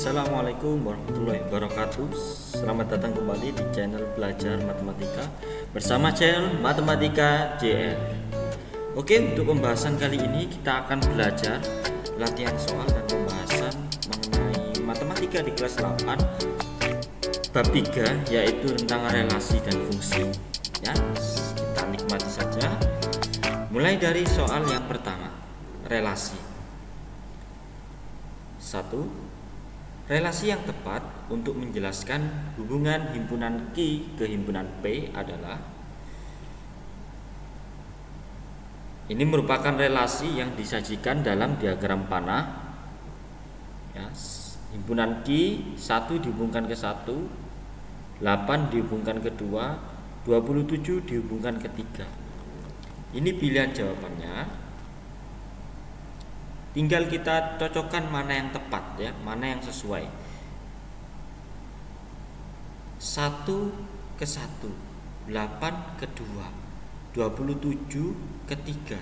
Assalamualaikum warahmatullahi wabarakatuh. Selamat datang kembali di channel Belajar Matematika bersama channel Matematika JL. Oke, untuk pembahasan kali ini kita akan belajar latihan soal dan pembahasan mengenai matematika di kelas 8 bab 3, yaitu tentang relasi dan fungsi. Ya, kita nikmati saja. Mulai dari soal yang pertama, relasi. 1. Relasi yang tepat untuk menjelaskan hubungan himpunan Q ke himpunan P adalah, ini merupakan relasi yang disajikan dalam diagram panah. Ya, himpunan Q 1 dihubungkan ke 1, 8 dihubungkan ke 2, 27 dihubungkan ke 3. Ini pilihan jawabannya. Tinggal kita cocokkan mana yang tepat, ya, mana yang sesuai. 1 ke 1, 8 ke 2, 27 ke 3.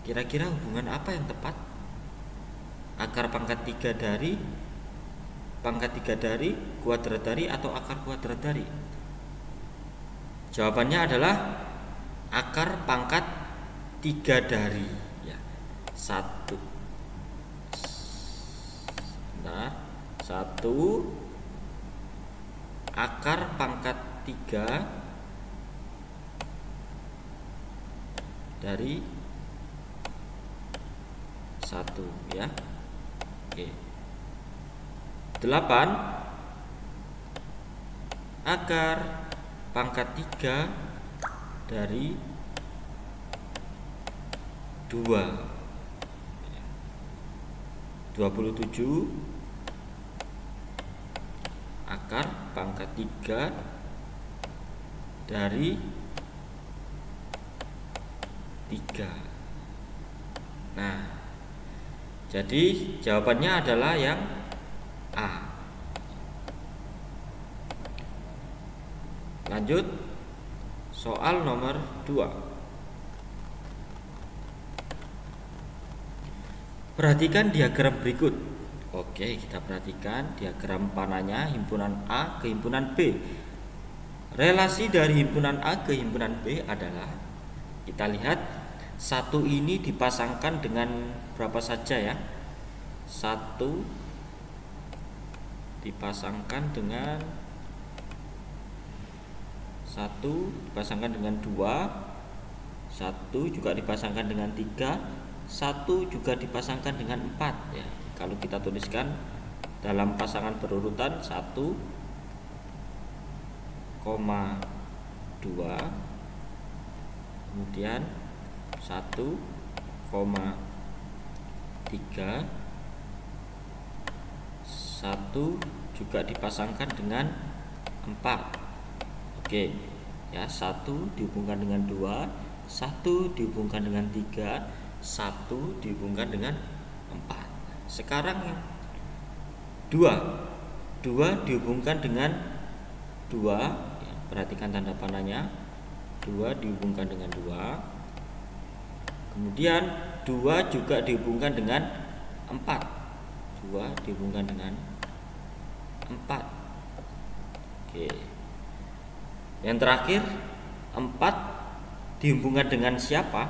Kira-kira hubungan apa yang tepat? Akar pangkat 3 dari, pangkat 3 dari, kuadrat dari, atau akar kuadrat dari? Jawabannya adalah akar pangkat 3 dari. 1 akar pangkat 3 dari 1, ya. Oke. 8 akar pangkat 3 dari 2. 27 akar pangkat 3 dari 3. Nah, jadi jawabannya adalah yang A. Lanjut soal nomor 2. Perhatikan diagram berikut. Oke, kita perhatikan diagram panahnya himpunan A ke himpunan B. Relasi dari himpunan A ke himpunan B adalah, kita lihat 1 ini dipasangkan dengan berapa saja, ya. 1 dipasangkan dengan 2, 1 juga dipasangkan dengan 3, 1 juga dipasangkan dengan 4, ya. Kalau kita tuliskan dalam pasangan berurutan 1,2, kemudian 1,3, 1 juga dipasangkan dengan 4. Oke, ya, 1 dihubungkan dengan 2, 1 dihubungkan dengan 3, 1 dihubungkan dengan 4. Sekarang 2 dihubungkan dengan 2, ya, perhatikan tanda panahnya. 2 dihubungkan dengan 2. Kemudian 2 juga dihubungkan dengan 4. 2 dihubungkan dengan 4. Oke. Yang terakhir 4 dihubungkan dengan siapa?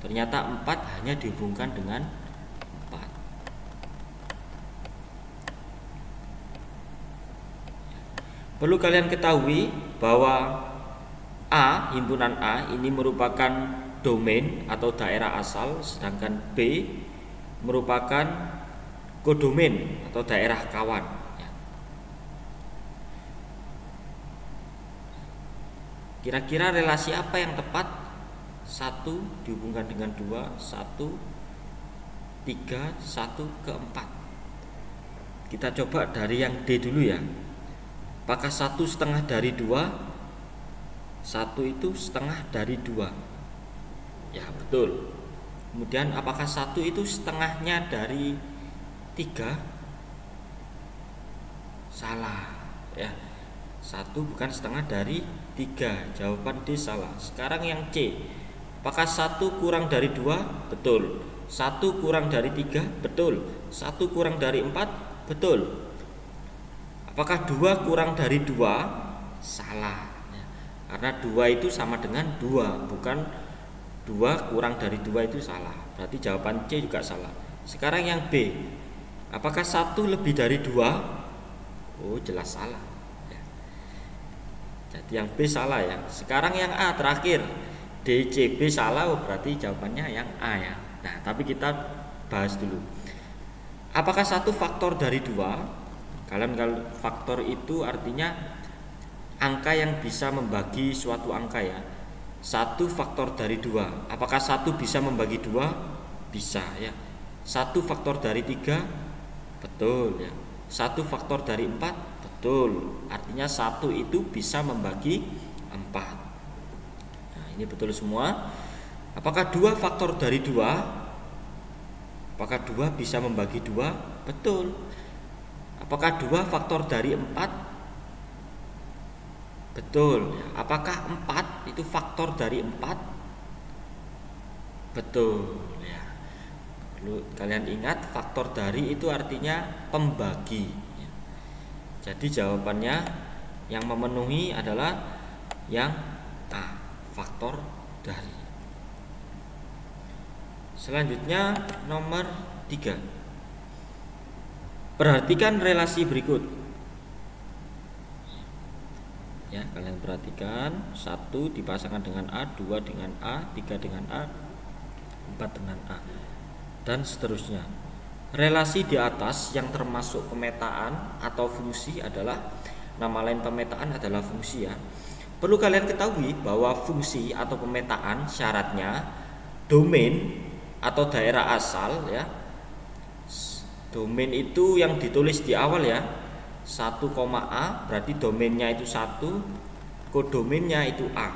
Ternyata 4 hanya dihubungkan dengan 4. Perlu kalian ketahui bahwa A, himpunan A ini merupakan domain atau daerah asal, sedangkan B merupakan kodomain atau daerah kawan. Kira-kira relasi apa yang tepat? 1 dihubungkan dengan 2, 1, 3, 1 ke 4. Kita coba dari yang D dulu, ya. Apakah 1/2 dari 2? 1 itu setengah dari 2. Ya, betul. Kemudian apakah 1 itu setengahnya dari 3? Salah, ya. 1 bukan setengah dari 3. Jawaban D salah. Sekarang yang C. Apakah 1 kurang dari 2? Betul. 1 kurang dari 3? Betul. 1 kurang dari 4? Betul. Apakah 2 kurang dari 2? Salah. Karena 2 itu sama dengan 2, bukan 2 kurang dari 2 itu salah. Berarti jawaban C juga salah. Sekarang yang B. Apakah 1 lebih dari 2? Oh, jelas salah. Jadi yang B salah ya. Sekarang yang A terakhir. D, C, B salah, oh, berarti jawabannya yang A ya. Nah, tapi kita bahas dulu. Apakah 1 faktor dari 2? Kalian kalau faktor itu artinya angka yang bisa membagi suatu angka ya. 1 faktor dari 2. Apakah 1 bisa membagi 2? Bisa ya. 1 faktor dari 3? Betul ya. 1 faktor dari 4? Betul. Artinya 1 itu bisa membagi 4. Nah, ini betul semua. Apakah 2 faktor dari 2? Apakah 2 bisa membagi 2? Betul. Apakah 2 faktor dari 4? Betul. Apakah 4 itu faktor dari 4? Betul ya. Perlu kalian ingat, faktor dari itu artinya pembagi. Jadi jawabannya yang memenuhi adalah yang A, faktor dari. Selanjutnya nomor 3. Perhatikan relasi berikut. Ya, kalian perhatikan, 1 dipasangkan dengan A, 2 dengan A, 3 dengan A, 4 dengan A, dan seterusnya. Relasi di atas yang termasuk pemetaan atau fungsi adalah, nama lain pemetaan adalah fungsi ya. Perlu kalian ketahui bahwa fungsi atau pemetaan syaratnya domain atau daerah asal ya. Domain itu yang ditulis di awal ya. 1,A berarti domainnya itu 1, kodomainnya itu A.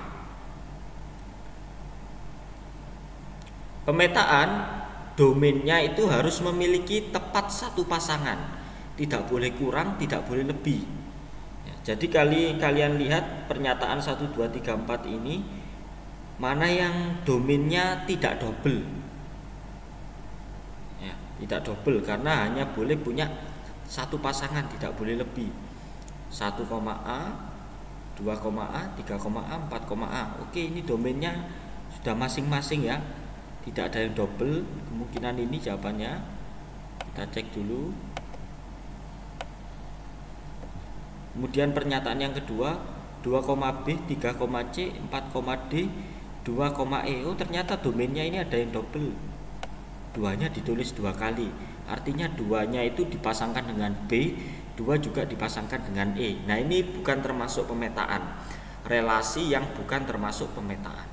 Pemetaan domainnya itu harus memiliki tepat 1 pasangan, tidak boleh kurang, tidak boleh lebih ya. Jadi kalian lihat pernyataan 1, 2, 3, 4 ini, mana yang domainnya tidak double ya, tidak double, karena hanya boleh punya 1 pasangan, tidak boleh lebih. 1,A, 2,A, 3,A, 4,A. Oke, ini domainnya sudah masing-masing ya, tidak ada yang double. Kemungkinan ini jawabannya. Kita cek dulu. Kemudian pernyataan yang kedua, 2,B, 3,C, 4,D, 2,E. Oh, ternyata domainnya ini ada yang double. 2-nya ditulis 2 kali. Artinya 2-nya itu dipasangkan dengan B, 2 juga dipasangkan dengan E. Nah, ini bukan termasuk pemetaan. Relasi yang bukan termasuk pemetaan.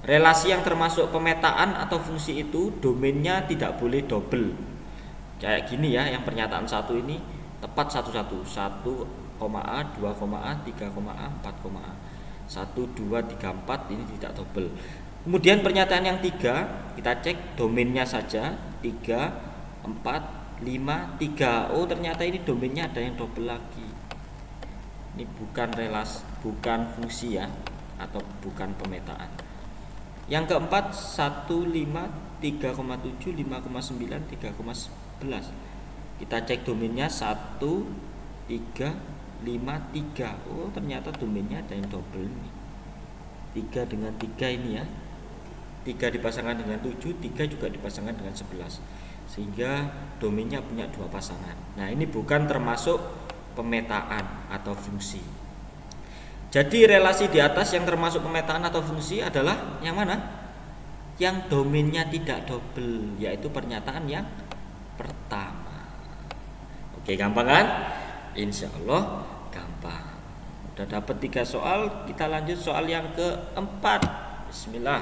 Relasi yang termasuk pemetaan atau fungsi itu domainnya tidak boleh double. Kayak gini ya, yang pernyataan 1 ini tepat 1-1. 1,A, 2,A, 3,A, 4,A. 1, 2, 3, 4 ini tidak double. Kemudian pernyataan yang 3, kita cek domainnya saja. 3, 4, 5, 3. Oh, ternyata ini domainnya ada yang double lagi. Ini bukan relasi, bukan fungsi ya, atau bukan pemetaan. Yang keempat, 1, 5, 3,7, 5,9, 3,11. Kita cek domainnya 1, 3, 5, 3. Oh, ternyata domainnya ada yang double ini. 3 dengan 3 ini ya. 3 dipasangkan dengan 7, 3 juga dipasangkan dengan 11. Sehingga domainnya punya 2 pasangan. Nah, ini bukan termasuk pemetaan atau fungsi. Jadi relasi di atas yang termasuk pemetaan atau fungsi adalah yang mana? Yang domainnya tidak double, yaitu pernyataan yang pertama. Oke, gampang kan? Insya Allah gampang. Udah dapat 3 soal, kita lanjut soal yang keempat. Bismillah.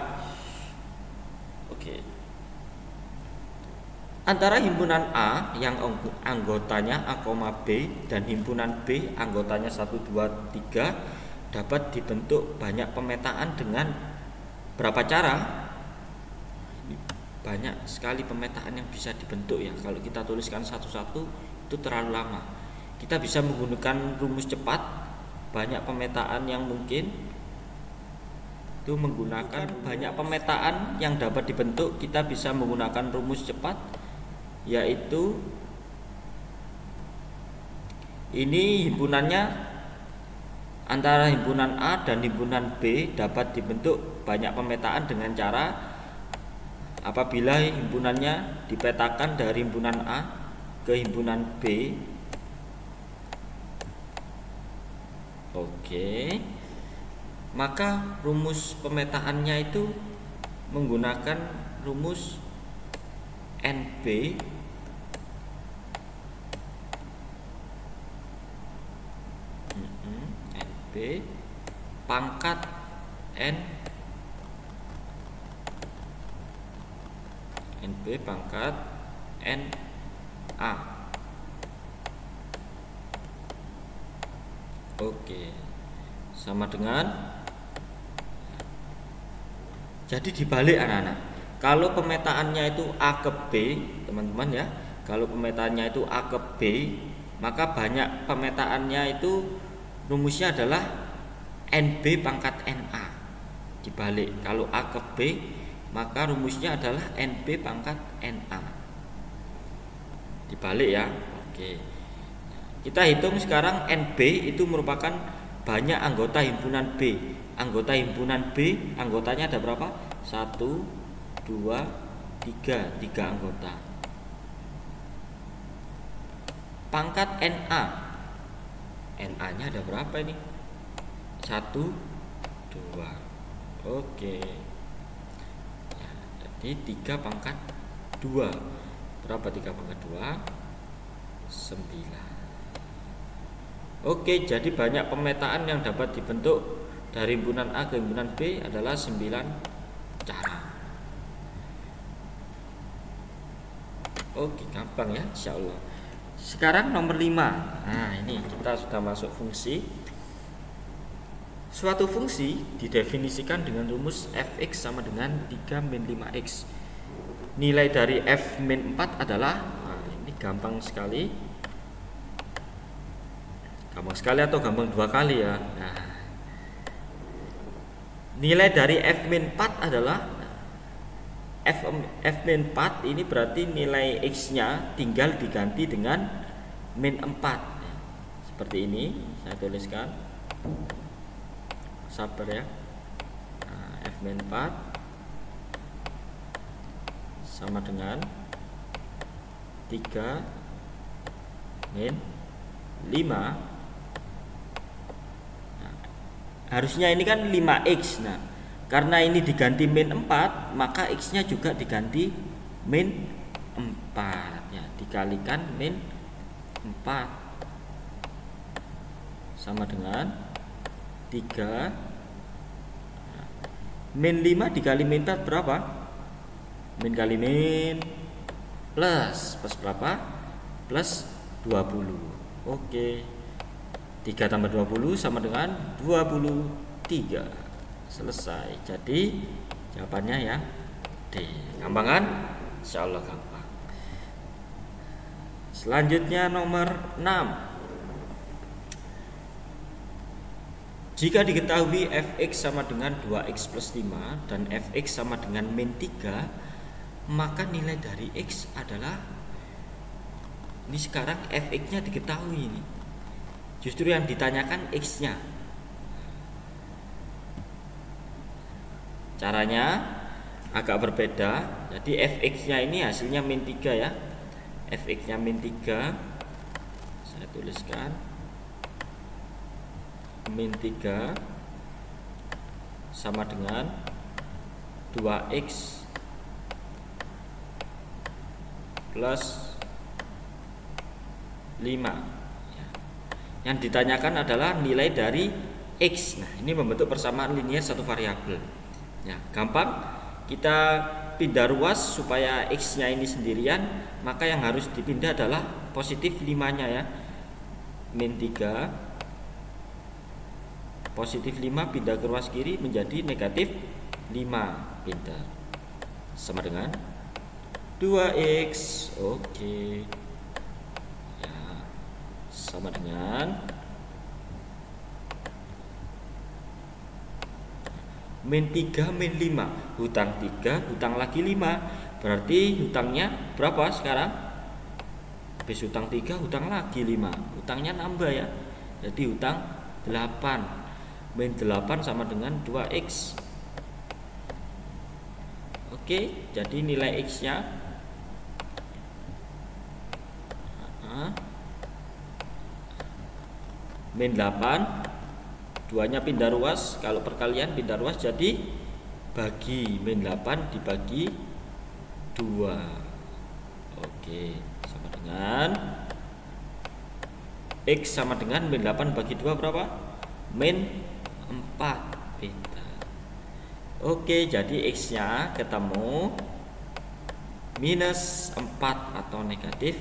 Oke. Antara himpunan A yang anggotanya A, B dan himpunan B anggotanya 1, 2, 3 dapat dibentuk banyak pemetaan dengan berapa cara? Banyak sekali pemetaan yang bisa dibentuk ya. Kalau kita tuliskan satu-satu itu terlalu lama. Kita bisa menggunakan rumus cepat, banyak pemetaan yang mungkin. itu menggunakan banyak pemetaan yang dapat dibentuk. Kita bisa menggunakan rumus cepat, yaitu ini himpunannya antara himpunan A dan himpunan B dapat dibentuk banyak pemetaan dengan cara apabila himpunannya dipetakan dari himpunan A ke himpunan B. Oke, maka rumus pemetaannya itu menggunakan rumus NB pangkat NB pangkat NA. Oke, sama dengan, jadi dibalik anak-anak. Kalau pemetaannya itu A ke B, teman-teman ya, kalau pemetaannya itu A ke B, maka banyak pemetaannya itu rumusnya adalah NB pangkat NA. Dibalik, kalau A ke B, maka rumusnya adalah NB pangkat NA. Dibalik ya. Oke, kita hitung sekarang NB itu merupakan banyak anggota himpunan B. Anggota himpunan B, anggotanya ada berapa? 1, 2, 3 anggota. Pangkat NA, NA nya ada berapa ini? 1, 2. Oke ya, jadi 3 pangkat 2. Berapa 3 pangkat 2? 9. Oke, jadi banyak pemetaan yang dapat dibentuk dari himpunan A ke himpunan B adalah 9 cara. Oke, gampang ya, insya Allah. Sekarang nomor 5. Nah, ini kita sudah masuk fungsi. Suatu fungsi didefinisikan dengan rumus fx sama dengan 3 min 5x. Nilai dari f min 4 adalah, nah, ini gampang sekali. Gampang sekali atau gampang 2 kali ya. Nah, nilai dari f min 4 adalah f min 4 ini berarti nilai x nya tinggal diganti dengan min 4. Seperti ini saya tuliskan, sabar ya. Nah, f min 4 sama dengan 3 min 5. Harusnya ini kan 5x. Nah, karena ini diganti min 4, maka x nya juga diganti min 4 ya, dikalikan min 4 sama dengan 3. Nah, min 5 dikali min 4 berapa? Min kali min plus berapa? Plus 20. Oke, 3 tambah 20 sama dengan 23. Selesai. Jadi jawabannya ya D. Gampang kan? Insya Allah gampang. Selanjutnya nomor 6. Jika diketahui fx sama dengan 2x plus 5 dan fx sama dengan min 3, maka nilai dari x adalah, ini sekarang fx nya diketahui ini. Justru yang ditanyakan x-nya. Caranya agak berbeda. Jadi fx-nya ini hasilnya min 3 ya. Fx-nya min 3. Saya tuliskan min 3 sama dengan 2x plus 5. Yang ditanyakan adalah nilai dari x. Nah, ini membentuk persamaan linear satu variabel. Ya, gampang. Kita pindah ruas supaya x-nya ini sendirian, maka yang harus dipindah adalah positif 5-nya ya. Min 3 positif 5 pindah ke ruas kiri menjadi negatif 5, pindah sama dengan 2x. Oke. Sama dengan min 3 min 5, hutang 3 hutang lagi 5, berarti hutangnya berapa sekarang? Habis hutang 3 hutang lagi 5, hutangnya nambah ya, jadi hutang 8, min 8 sama dengan 2x. Oke, jadi nilai x nya min 8, 2 nya pindah ruas, kalau perkalian pindah ruas, jadi bagi min 8 dibagi 2. Oke, sama dengan x sama dengan min 8 bagi 2 berapa? Min 4 beta. Oke, jadi x nya ketemu minus 4 atau negatif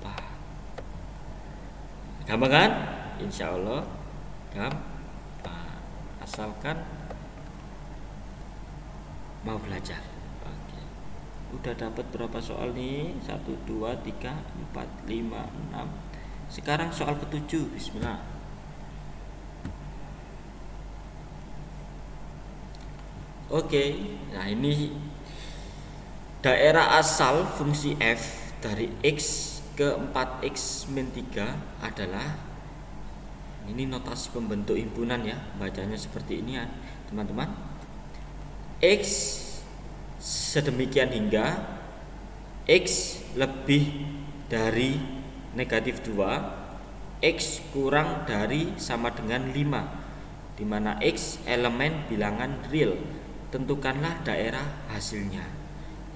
4. Gampang kan? Insya Allah gampang, asalkan mau belajar. Oke. Udah dapat berapa soal nih? 1, 2, 3, 4, 5, 6. Sekarang soal ke-7. Bismillah. Oke, nah ini daerah asal fungsi f dari x ke 4x min 3 adalah, ini notasi pembentuk himpunan ya, bacanya seperti ini ya teman-teman. X sedemikian hingga x lebih dari negatif 2, x kurang dari sama dengan 5, di mana x elemen bilangan real. Tentukanlah daerah hasilnya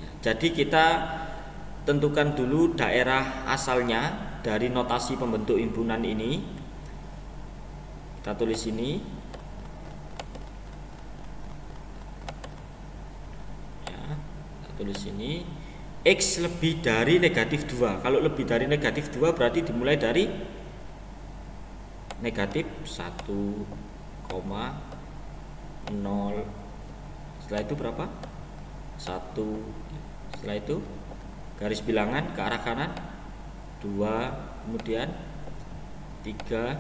ya, jadi kita tentukan dulu daerah asalnya dari notasi pembentuk himpunan ini. Kita tulis ini ya, kita tulis ini x lebih dari negatif 2. Kalau lebih dari negatif 2 berarti dimulai dari negatif 1,0. Setelah itu berapa? 1. Setelah itu garis bilangan ke arah kanan 2, kemudian 3,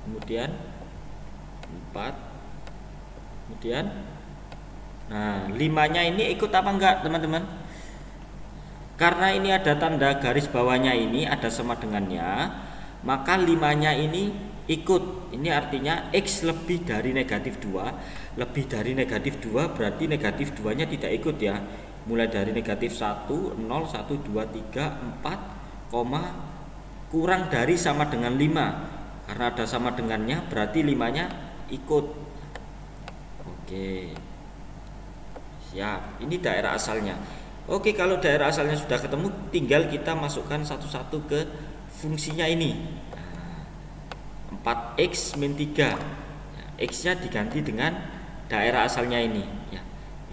kemudian 4, kemudian nah 5-nya ini ikut apa enggak teman-teman? Karena ini ada tanda garis bawahnya, ini ada sama dengannya, maka 5-nya ini ikut. Ini artinya x lebih dari negatif 2. Lebih dari negatif 2 berarti negatif 2 nya tidak ikut ya. Mulai dari negatif 1, 0, 1, 2, 3, 4, kurang dari sama dengan 5. Karena ada sama dengannya berarti 5 nya ikut. Oke, siap, ini daerah asalnya. Oke, kalau daerah asalnya sudah ketemu, tinggal kita masukkan satu-satu ke fungsinya ini. 4x min 3 ya, x nya diganti dengan daerah asalnya ini ya,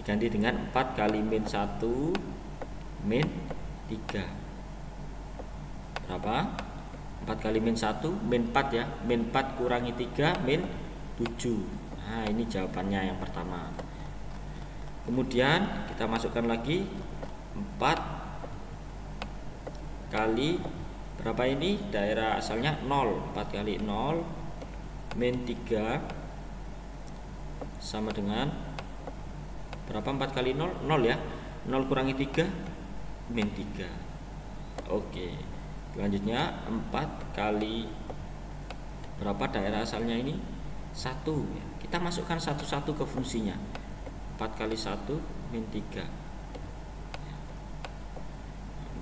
diganti dengan 4 kali min 1 min 3 berapa? 4 kali min 1 min 4 ya, min 4 kurangi 3 min 7. Nah ini jawabannya yang pertama. Kemudian kita masukkan lagi 4 kali berapa ini? Daerah asalnya 0. 4 kali 0 min 3 sama dengan berapa? 4 kali 0? 0 ya. 0 kurangi 3 min 3. Oke. Selanjutnya 4 kali berapa daerah asalnya ini? 1 ya. Kita masukkan satu-satu ke fungsinya. 4 kali 1 min 3.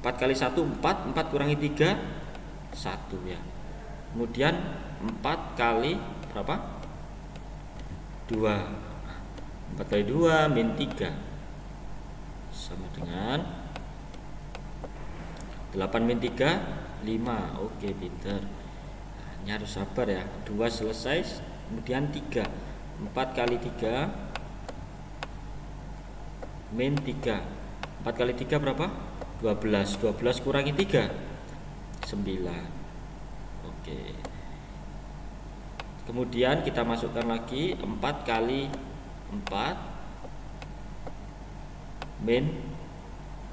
4 kali 1 4, 4 kurangi 3 1 ya. Kemudian 4 kali berapa? 2. 4 kali 2 min 3 sama dengan 8 min 3 5. Oke, pinter. Nah, ini harus sabar ya. 2 selesai, kemudian 3. 4 kali 3 min 3. 4 kali 3 berapa? 12. 12 kurangi 3 9. Oke. Kemudian kita masukkan lagi 4 kali 4 min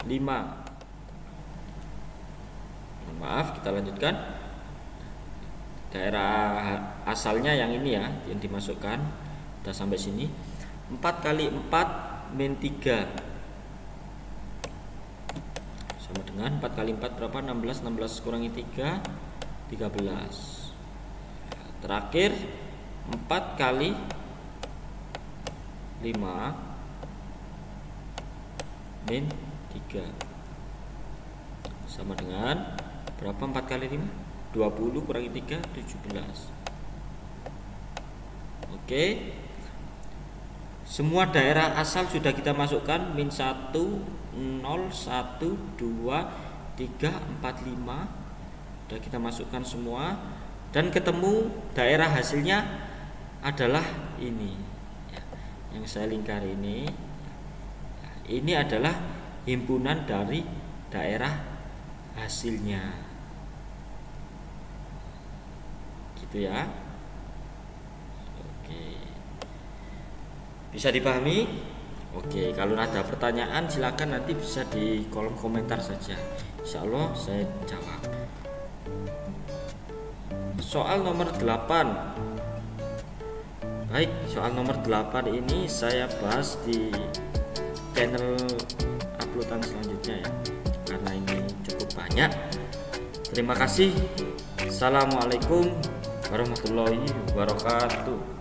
5. Maaf, kita lanjutkan. Daerah asalnya yang ini ya, yang dimasukkan Udah sampai sini. 4 kali 4 min 3 sama dengan 4 kali 4 berapa? 16. 16 kurangi 3 13. Terakhir 4 kali 5 min 3 sama dengan berapa? 4 kali 5 20 kurangi 3 17. Oke, semua daerah asal sudah kita masukkan. Min 1 0 1 2 3 4 5 sudah kita masukkan semua, dan ketemu daerah hasilnya adalah ini ya, yang saya lingkari ini. Ini adalah himpunan dari daerah hasilnya, gitu ya. Oke, bisa dipahami? Oke, kalau ada pertanyaan silakan nanti bisa di kolom komentar saja, insya Allah saya jawab. Soal nomor 8. Baik, soal nomor 8 ini saya bahas di channel uploadan selanjutnya ya, karena ini cukup banyak. Terima kasih. Assalamualaikum warahmatullahi wabarakatuh.